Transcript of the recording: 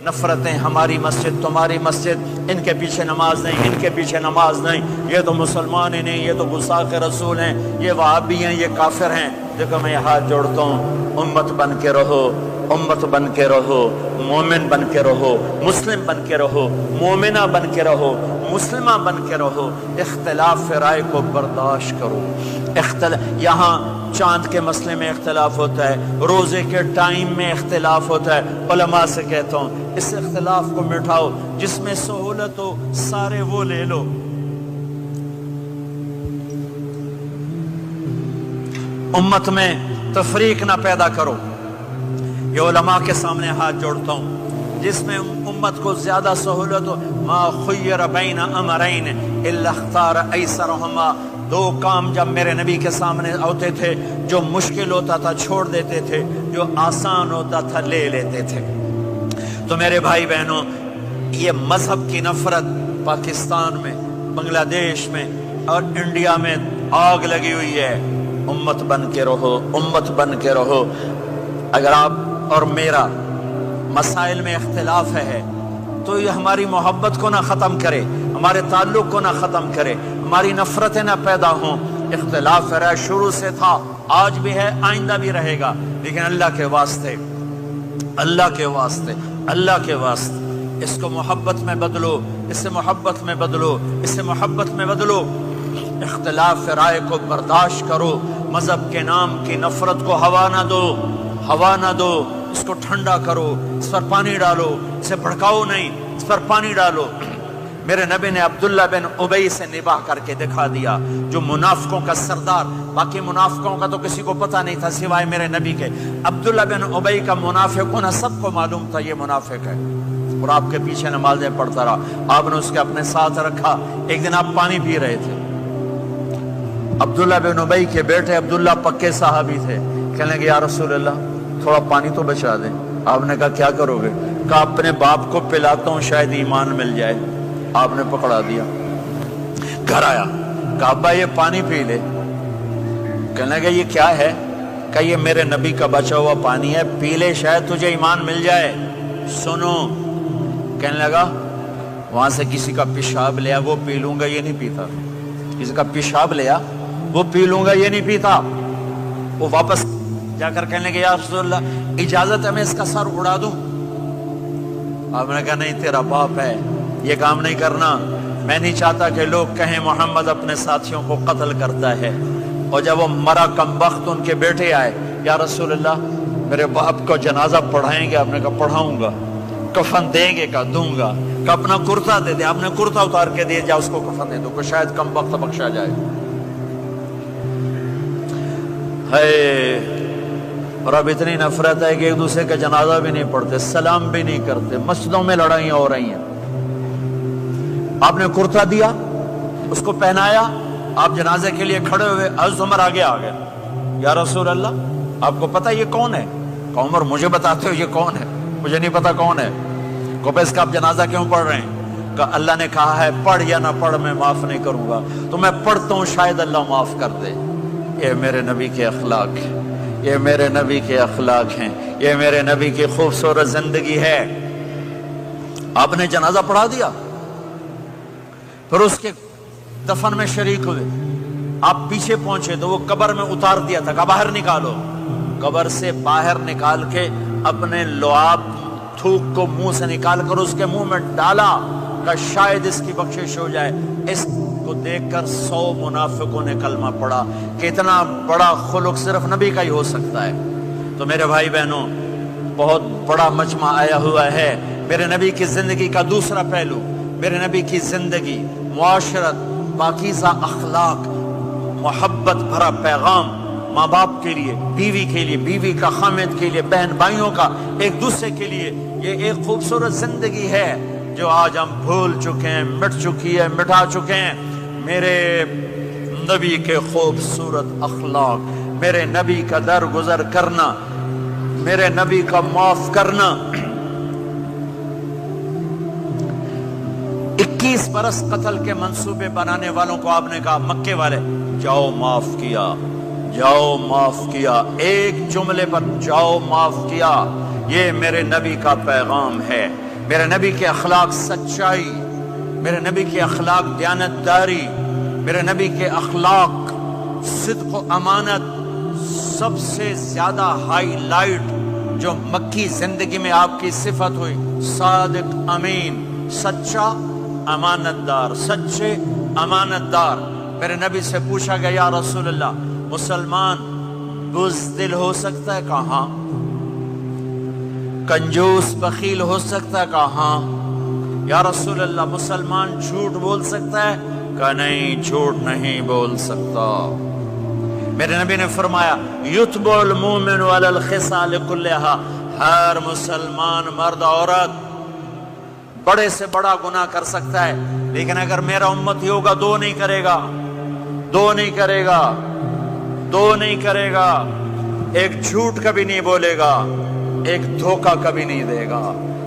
نفرتیں، ہماری مسجد تمہاری مسجد، ان کے پیچھے نماز نہیں، ان کے پیچھے نماز نہیں، یہ تو مسلمان ہی نہیں، یہ تو گستاخ رسول ہیں، یہ وہابی ہیں، یہ کافر ہیں۔ دیکھو میں یہ ہاتھ جوڑتا ہوں، امت بن کے رہو، امت بن کے رہو، مومن بن کے رہو، مسلم بن کے رہو، مومنہ بن کے رہو، مسلمہ بن کے رہو، اختلاف رائے کو برداشت کرو۔ یہاں چاند کے مسئلے میں اختلاف ہوتا ہے، روزے کے ٹائم میں اختلاف ہوتا ہے، علماء سے کہتا ہوں اس اختلاف کو مٹھاؤ، جس میں سہولت ہو سارے وہ لے لو۔ امت میں تفریق نہ پیدا کرو۔ یہ علماء کے سامنے ہاتھ جوڑتا ہوں، جس میں امت کو زیادہ سہولت ہو، ما خیر بین امرین الا اختار ایسرہما، دو کام جب میرے نبی کے سامنے ہوتے تھے، جو مشکل ہوتا تھا چھوڑ دیتے تھے، جو آسان ہوتا تھا لے لیتے تھے۔ تو میرے بھائی بہنوں، یہ مذہب کی نفرت پاکستان میں، بنگلہ دیش میں اور انڈیا میں آگ لگی ہوئی ہے۔ امت بن کے رہو، امت بن کے رہو۔ اگر آپ اور میرا مسائل میں اختلاف ہے تو یہ ہماری محبت کو نہ ختم کرے، ہمارے تعلق کو نہ ختم کرے، ہماری نفرتیں نہ پیدا ہوں۔ اختلاف ہے، شروع سے تھا، آج بھی ہے، آئندہ بھی رہے گا، لیکن اللہ کے واسطے، اللہ کے واسطے، اللہ کے واسطے اس کو محبت میں بدلو، اس سے محبت میں بدلو، اس سے محبت میں بدلو۔ اختلاف رائے کو برداشت کرو، مذہب کے نام کی نفرت کو ہوا نہ دو، ہوا نہ دو، اس کو ٹھنڈا کرو، اس پر پانی ڈالو، اسے بھڑکاؤ نہیں، اس پر پانی ڈالو۔ میرے نبی نے عبداللہ بن ابی سے نباہ کر کے دکھا دیا، جو منافقوں کا سردار، باقی منافقوں کا تو کسی کو پتہ نہیں تھا سوائے میرے نبی کے، عبداللہ بن ابی کا منافق ہونا سب کو معلوم تھا، یہ منافق ہے، اور آپ کے پیچھے نمازیں پڑھتا رہا، آپ نے اس کے اپنے ساتھ رکھا۔ ایک دن آپ پانی پی رہے تھے، عبداللہ بن ابی کے بیٹے عبداللہ پکے صحابی تھے، کہنے لگے یا رسول اللہ تھوڑا پانی تو بچا دیں۔ آپ نے کہا کیا کرو گے؟ کہا اپنے باپ کو پلاتا ہوں شاید ایمان مل جائے۔ آپ نے پکڑا دیا، گھر آیا، کہا ابا یہ پانی پی لے۔ کہنے لگے یہ کیا ہے؟ کہا یہ میرے نبی کا بچا ہوا پانی ہے، پی لے شاید تجھے ایمان مل جائے۔ سنو، کہنے لگا وہاں سے کسی کا پیشاب لیا وہ پی لوں گا، یہ نہیں پیتا۔ کسی کا پیشاب لیا وہ پی لوں گا، یہ نہیں پیتا۔ وہ واپس جا کر کہنے لگے یا رسول اللہ اجازت ہے میں اس کا سر اڑا دوں؟ آپ نے کہا نہیں، تیرا باپ ہے، یہ کام نہیں کرنا۔ میں نہیں چاہتا کہ لوگ کہیں محمد اپنے ساتھیوں کو قتل کرتا ہے۔ اور جب وہ مرا کم بخت ان کے بیٹے آئے، یا رسول اللہ میرے باپ کو جنازہ پڑھائیں گے؟ آپ نے کہا پڑھاؤں گا۔ کفن دیں گے؟ کہا دوں گا۔ کہ اپنا کرتا دے دے۔ آپ نے کرتا اتار کے دے، جا اس کو کفن دے دو کہ شاید کم بخت بخشا جائے۔ ہے، اور اب اتنی نفرت ہے کہ ایک دوسرے کا جنازہ بھی نہیں پڑھتے، سلام بھی نہیں کرتے، مسجدوں میں لڑائیاں ہو رہی ہیں۔ آپ نے کرتا دیا، اس کو پہنایا، آپ جنازے کے لیے کھڑے ہوئے، حضرت عمر آگے آ گئے، یا رسول اللہ آپ کو پتہ یہ کون ہے؟ کہ عمر مجھے بتاتے ہو یہ کون ہے؟ مجھے نہیں پتا کون ہے۔ کہ اس کا آپ جنازہ کیوں پڑھ رہے ہیں؟ کہ اللہ نے کہا ہے پڑھ یا نہ پڑھ میں معاف نہیں کروں گا، تو میں پڑھتا ہوں شاید اللہ معاف کر دے۔ یہ میرے نبی کے اخلاق ہیں، یہ میرے نبی کے اخلاق ہیں، یہ میرے نبی کی خوبصورت زندگی ہے۔ آپ نے جنازہ پڑھا دیا، پھر اس کے دفن میں شریک ہوئے، آپ پیچھے پہنچے تو وہ قبر میں اتار دیا تھا، کہ باہر نکالو۔ قبر سے باہر نکال کے اپنے لعاب تھوک کو منہ سے نکال کر اس کے منہ میں ڈالا کہ شاید اس کی بخشش ہو جائے۔ اس کو دیکھ کر 100 منافقوں نے کلمہ پڑھا کہ اتنا بڑا خلق صرف نبی کا ہی ہو سکتا ہے۔ تو میرے بھائی بہنوں، بہت بڑا مجمع آیا ہوا ہے۔ میرے نبی کی زندگی کا دوسرا پہلو، میرے نبی کی زندگی، معاشرت، پاکیزہ اخلاق، محبت بھرا پیغام، ماں باپ کے لیے، بیوی کے لیے، بیوی کا خامد کے لیے، بہن بھائیوں کا ایک دوسرے کے لیے، یہ ایک خوبصورت زندگی ہے جو آج ہم بھول چکے ہیں، مٹ چکی ہے، مٹا چکے ہیں۔ میرے نبی کے خوبصورت اخلاق، میرے نبی کا درگزر کرنا، میرے نبی کا معاف کرنا۔ 21 برس قتل کے منصوبے بنانے والوں کو آپ نے کہا، مکے والے جاؤ معاف کیا، جاؤ معاف کیا، ایک جملے پر جاؤ معاف کیا۔ یہ میرے نبی کا پیغام ہے۔ میرے نبی کے اخلاق سچائی، میرے نبی کے اخلاق دیانتداری، میرے نبی کے اخلاق صدق و امانت، سب سے زیادہ ہائی لائٹ جو مکی زندگی میں آپ کی صفت ہوئی، صادق امین، سچا امانت دار، سچے امانت دار۔ میرے نبی سے پوچھا گیا یا رسول اللہ مسلمان بزدل ہو سکتا ہے؟ کہا ہاں۔ کنجوس بخیل ہو سکتا ہے؟ کہا ہاں۔ یا رسول اللہ مسلمان جھوٹ بول سکتا ہے؟ کہا نہیں، جھوٹ نہیں بول سکتا۔ میرے نبی نے فرمایا یتبع المومن علی الخصال کلھا، ہر مسلمان مرد عورت بڑے سے بڑا گناہ کر سکتا ہے، لیکن اگر میرا امت ہی ہوگا دو نہیں کرے گا، دو نہیں کرے گا، دو نہیں کرے گا، ایک جھوٹ کبھی نہیں بولے گا، ایک دھوکہ کبھی نہیں دے گا۔